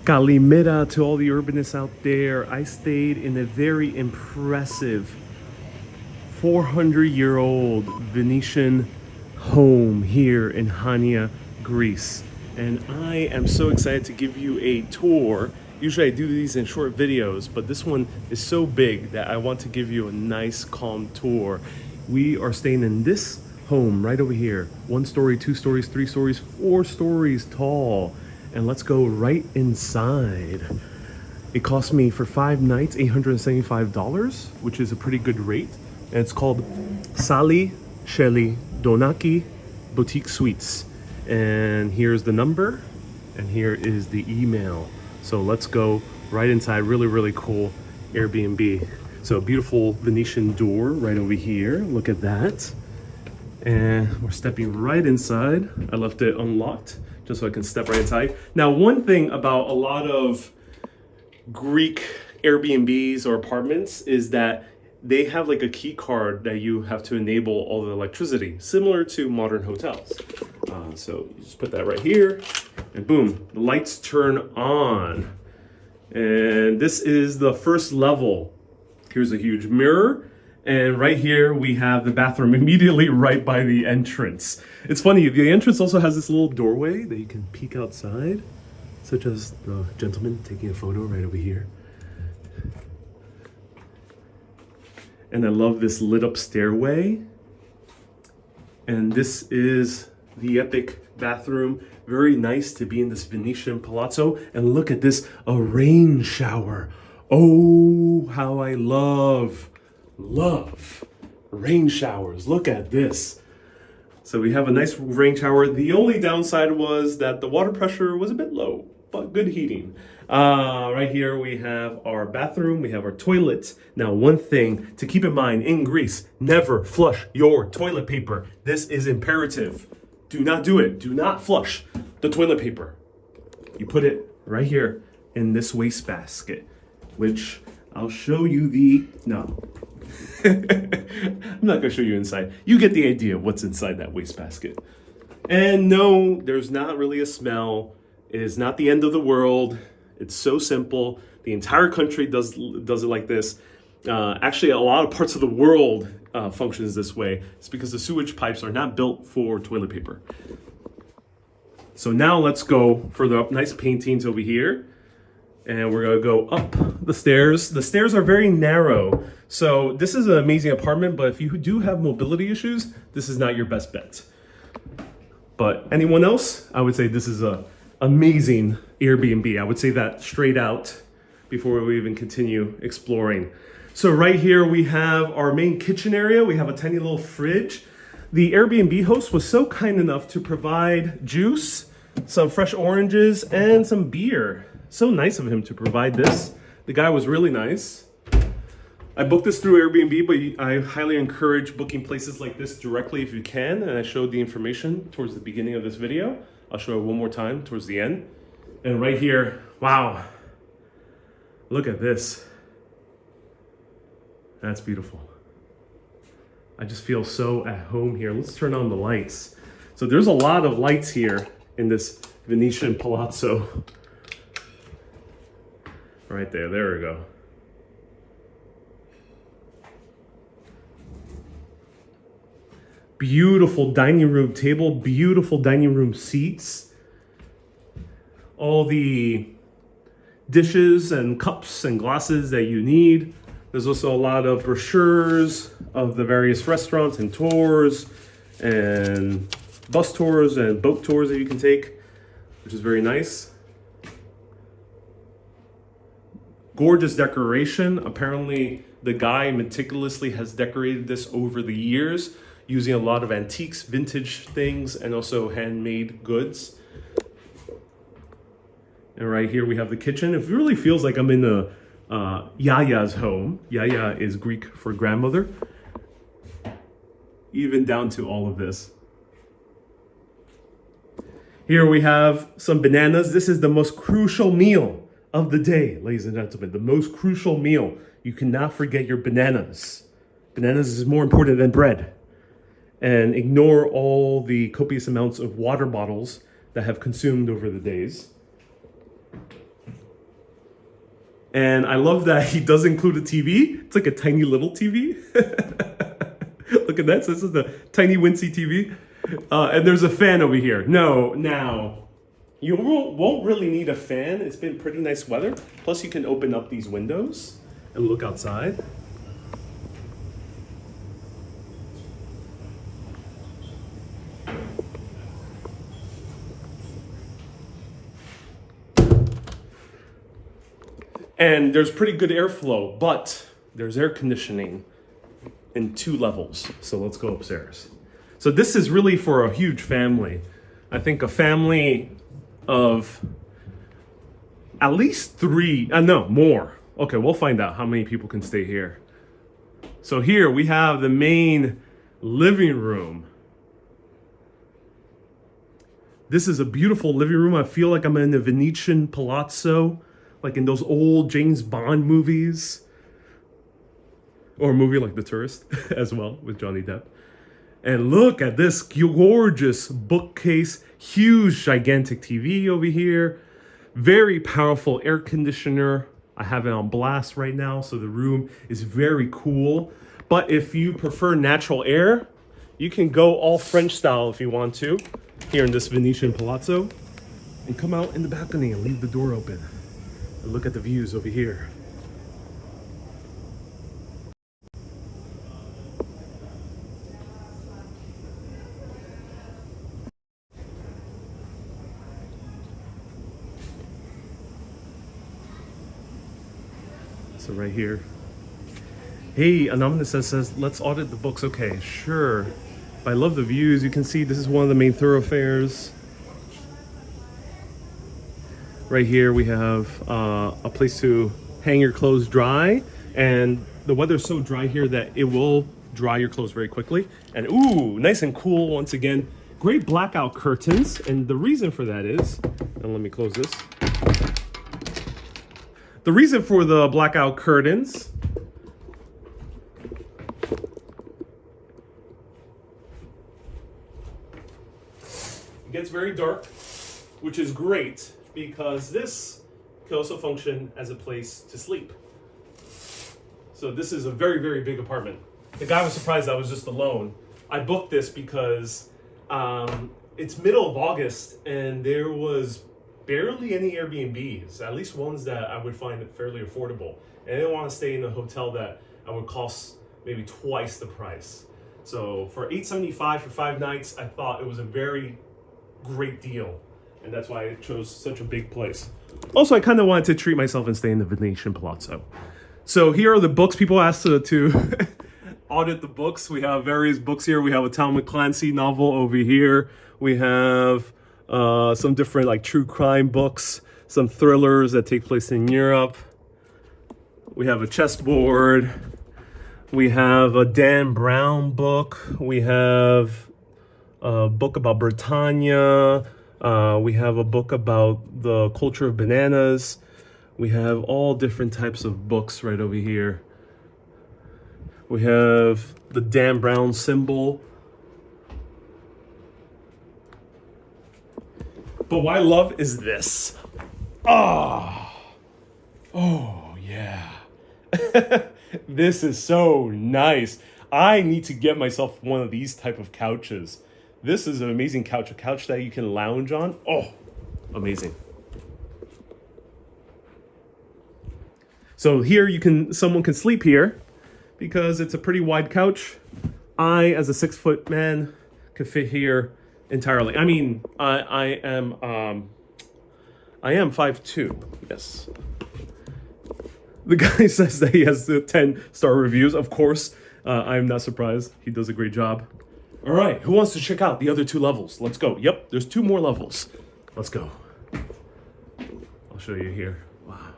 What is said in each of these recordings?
Kalimera to all the urbanists out there. I stayed in a very impressive 400-year-old Venetian home here in Chania, Greece. And I am so excited to give you a tour. Usually I do these in short videos, but this one is so big that I want to give you a nice, calm tour. We are staying in this home right over here. 1 story, 2 stories, 3 stories, 4 stories tall. And let's go right inside. It cost me for 5 nights $875, which is a pretty good rate. And it's called Sali Sheli Donaki Boutique Suites. And here's the number, and here is the email. So let's go right inside. Really, really cool Airbnb. So a beautiful Venetian door right over here. Look at that. And we're stepping right inside. I left it unlocked just so I can step right inside. Now, one thing about a lot of Greek Airbnbs or apartments is that they have like a key card that you have to enable all the electricity, similar to modern hotels. So you just put that right here and boom, the lights turn on. And this is the first level. Here's a huge mirror. And right here, we have the bathroom immediately right by the entrance. It's funny, the entrance also has this little doorway that you can peek outside, such as the gentleman taking a photo right over here. And I love this lit up stairway. And this is the epic bathroom. Very nice to be in this Venetian palazzo. And look at this, a rain shower. Oh, how I love rain showers. Look at this. So we have a nice rain shower. The only downside was that the water pressure was a bit low, but good heating. Right here we have our bathroom, we have our toilet. Now, one thing to keep in mind in Greece, never flush your toilet paper. This is imperative. Do not do it. Do not flush the toilet paper. You put it right here in this wastebasket, which I'll show you no. I'm not gonna show you inside. You get the idea of what's inside that wastebasket. And no, there's not really a smell. It is not the end of the world. It's so simple. The entire country does it like this. Actually, a lot of parts of the world functions this way. It's because the sewage pipes are not built for toilet paper. So now let's go further up. Nice paintings over here. And we're gonna go up the stairs. The stairs are very narrow. So this is an amazing apartment, but if you do have mobility issues, this is not your best bet. But anyone else, I would say this is a amazing Airbnb. I would say that straight out before we even continue exploring. So right here we have our main kitchen area. We have a tiny little fridge. The Airbnb host was so kind enough to provide juice, some fresh oranges, and some beer. So nice of him to provide this. The guy was really nice. I booked this through Airbnb, but I highly encourage booking places like this directly if you can. And I showed the information towards the beginning of this video. I'll show it one more time towards the end. And right here, wow, look at this. That's beautiful. I just feel so at home here. Let's turn on the lights. So there's a lot of lights here in this Venetian palazzo. Right there we go. Beautiful dining room table, beautiful dining room seats. All the dishes and cups and glasses that you need. There's also a lot of brochures of the various restaurants and tours and bus tours and boat tours that you can take, which is very nice. Gorgeous decoration. Apparently the guy meticulously has decorated this over the years using a lot of antiques, vintage things, and also handmade goods. And right here we have the kitchen. It really feels like I'm in the Yaya's home. Yaya is Greek for grandmother. Even down to all of this. Here we have some bananas. This is the most crucial meal of the day, ladies and gentlemen. The most crucial meal. You cannot forget your bananas. Bananas is more important than bread. And ignore all the copious amounts of water bottles that have consumed over the days. And I love that he does include a TV. It's like a tiny little TV. Look at that. So this is the tiny Wincy TV. And there's a fan over here. No, now, you won't really need a fan. It's been pretty nice weather. Plus you can open up these windows and look outside. And there's pretty good airflow, but there's air conditioning in 2 levels. So let's go upstairs. So this is really for a huge family. I think a family of at least 3, no, more. Okay, we'll find out how many people can stay here. So here we have the main living room. This is a beautiful living room. I feel like I'm in a Venetian palazzo, like in those old James Bond movies. Or a movie like The Tourist as well with Johnny Depp. And look at this gorgeous bookcase, huge gigantic TV over here, very powerful air conditioner. I have it on blast right now, so the room is very cool. But if you prefer natural air, you can go all French style if you want to, here in this Venetian palazzo, and come out in the balcony and leave the door open. And look at the views over here. So right here. Hey, Anonymous says, let's audit the books. Okay, sure. But I love the views. You can see this is one of the main thoroughfares. Right here we have a place to hang your clothes dry. And the weather's so dry here that it will dry your clothes very quickly. And ooh, nice and cool once again. Great blackout curtains. And the reason for that is, and let me close this. The reason for the blackout curtains it gets very dark, which is great because this can also function as a place to sleep. So this is a very, very big apartment. The guy was surprised I was just alone. I booked this because it's middle of August and there was barely any Airbnbs, at least ones that I would find fairly affordable. And I didn't want to stay in a hotel that I would cost maybe twice the price. So for $875 for 5 nights, I thought it was a very great deal. And that's why I chose such a big place. Also, I kind of wanted to treat myself and stay in the Venetian Palazzo. So here are the books. People asked to audit the books. We have various books here. We have a Tom Clancy novel over here. We have some different like true crime books, some thrillers that take place in Europe. We have a chessboard. We have a Dan Brown book. We have a book about Britannia. We have a book about the culture of bananas. We have all different types of books right over here. We have the Dan Brown symbol. But what I love is this. Oh yeah. This is so nice. I need to get myself one of these type of couches. This is an amazing couch, a couch that you can lounge on. Oh, amazing. So here someone can sleep here because it's a pretty wide couch. I, as a 6-foot man, could fit here entirely. I mean, I am 5'2", yes. The guy says that he has the 10-star reviews. Of course, I'm not surprised. He does a great job. All right, who wants to check out the other 2 levels? Let's go. Yep, there's 2 more levels. Let's go. I'll show you here. Wow.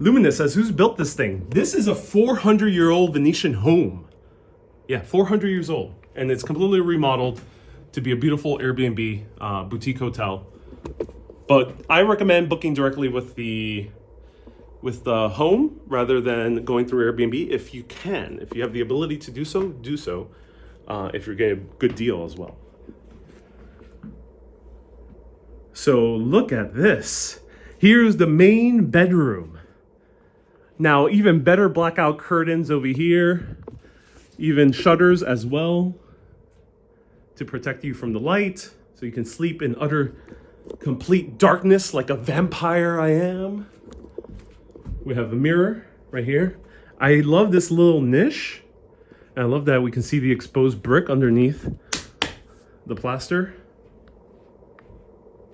Luminous says, who's built this thing? This is a 400-year-old Venetian home. Yeah, 400 years old. And it's completely remodeled to be a beautiful Airbnb boutique hotel. But I recommend booking directly with the home rather than going through Airbnb if you can. If you have the ability to do so, do so. If you're getting a good deal as well. So look at this. Here's the main bedroom. Now, even better blackout curtains over here, even shutters as well to protect you from the light, so you can sleep in utter complete darkness like a vampire I am. We have a mirror right here. I love this little niche. And I love that we can see the exposed brick underneath the plaster.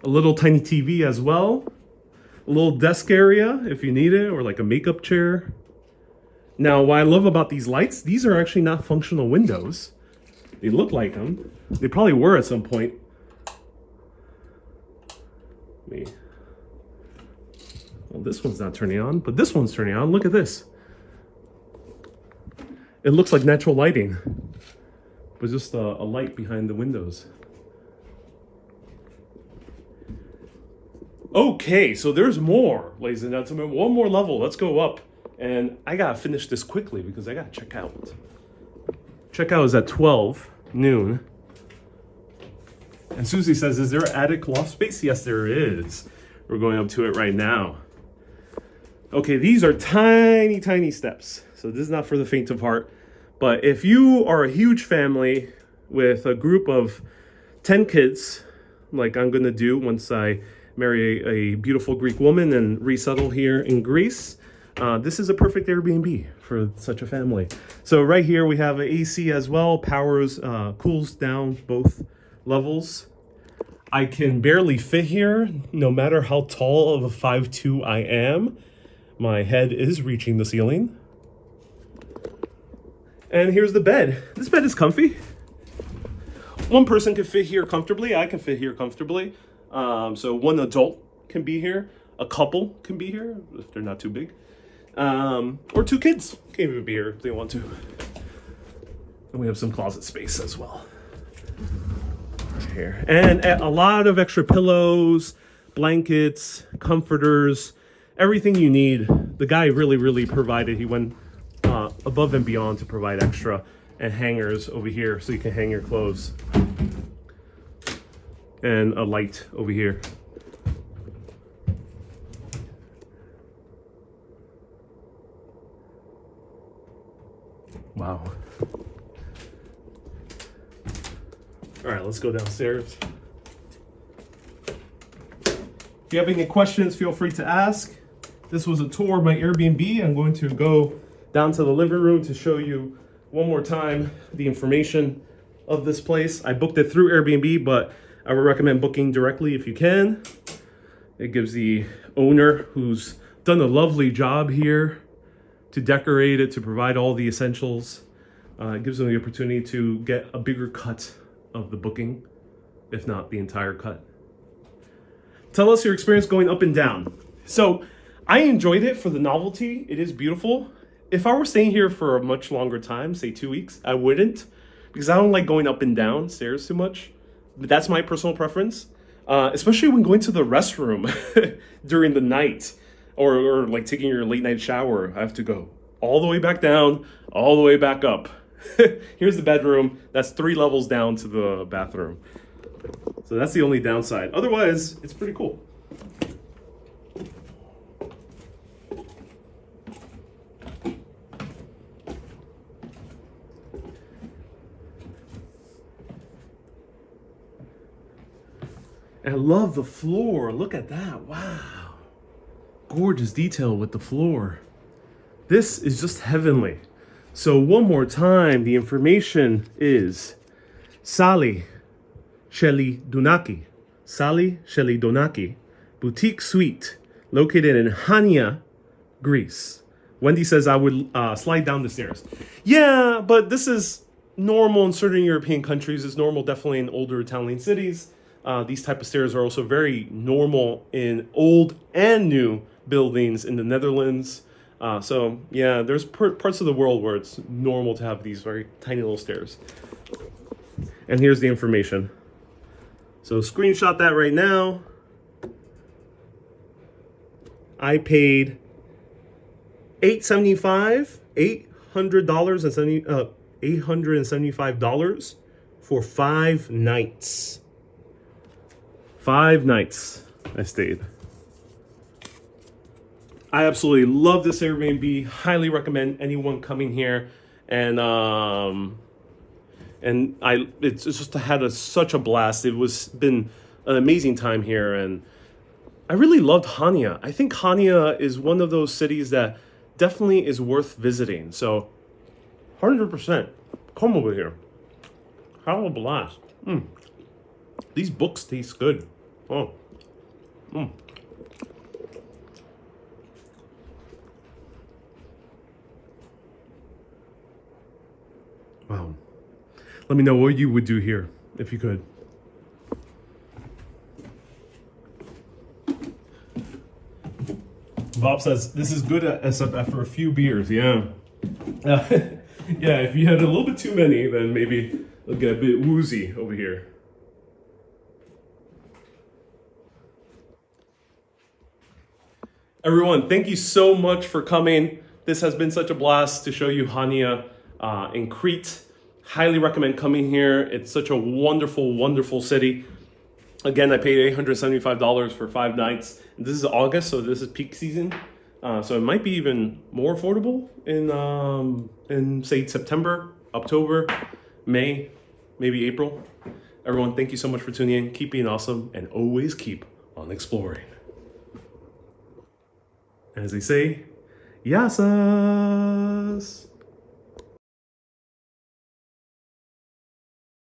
A little tiny TV as well. A little desk area if you need it, or like a makeup chair. Now, what I love about these lights, these are actually not functional windows. They look like them. They probably were at some point. Well, this one's not turning on, but this one's turning on. Look at this. It looks like natural lighting, but just a light behind the windows. Okay, so there's more, ladies and gentlemen. One more level. Let's go up. And I gotta finish this quickly because I gotta check out. Checkout is at 12 noon. And Susie says, is there an attic loft space? Yes, there is. We're going up to it right now. Okay, these are tiny, tiny steps. So this is not for the faint of heart. But if you are a huge family with a group of 10 kids, like I'm gonna do once I marry a beautiful Greek woman and resettle here in Greece, this is a perfect Airbnb for such a family. So right here we have an AC as well, powers, cools down both levels. I can barely fit here, no matter how tall of a 5'2" I am. My head is reaching the ceiling. And here's the bed. This bed is comfy. One person can fit here comfortably. I can fit here comfortably. So one adult can be here. A couple can be here if they're not too big. Or two kids can even be here if they want to. And we have some closet space as well. Right here. And a lot of extra pillows, blankets, comforters, everything you need. The guy really, really provided. He went above and beyond to provide extra, and hangers over here so you can hang your clothes. And a light over here. Wow. All right, let's go downstairs. If you have any questions, feel free to ask. This was a tour of my Airbnb. I'm going to go down to the living room to show you one more time the information of this place. I booked it through Airbnb, but I would recommend booking directly if you can. It gives the owner, who's done a lovely job here to decorate it, to provide all the essentials. It gives them the opportunity to get a bigger cut of the booking, if not the entire cut. Tell us your experience going up and down. So I enjoyed it for the novelty. It is beautiful. If I were staying here for a much longer time, say 2 weeks, I wouldn't, because I don't like going up and down stairs too much. But that's my personal preference, especially when going to the restroom during the night, or like taking your late night shower. I have to go all the way back down, all the way back up. Here's the bedroom. That's 3 levels down to the bathroom. So that's the only downside. Otherwise, it's pretty cool. And I love the floor. Look at that. Wow. Gorgeous detail with the floor. This is just heavenly. So one more time, the information is Sally Shelidonaki. Sally Shelidonaki. Boutique Suite, located in Chania, Greece. Wendy says I would slide down the stairs. Yeah, but this is normal in certain European countries. It's normal definitely in older Italian cities. These type of stairs are also very normal in old and new buildings in the Netherlands. So yeah, there's parts of the world where it's normal to have these very tiny little stairs. And here's the information. So screenshot that right now. I paid $875 for 5 nights. 5 nights I stayed. I absolutely love this Airbnb. Highly recommend anyone coming here. And it's just had such a blast. It was been an amazing time here, and I really loved Chania. I think Chania is one of those cities that definitely is worth visiting. So 100% come over here. Have a blast. These books taste good. Oh. Wow. Let me know what you would do here if you could. Bob says this is good after a few beers. Yeah. Yeah, if you had a little bit too many, then maybe it'll get a bit woozy over here. Everyone, thank you so much for coming. This has been such a blast to show you Chania in Crete. Highly recommend coming here. It's such a wonderful, wonderful city. Again, I paid $875 for 5 nights. This is August, so this is peak season. So it might be even more affordable in say September, October, May, maybe April. Everyone, thank you so much for tuning in. Keep being awesome and always keep on exploring. As they say, Yassas!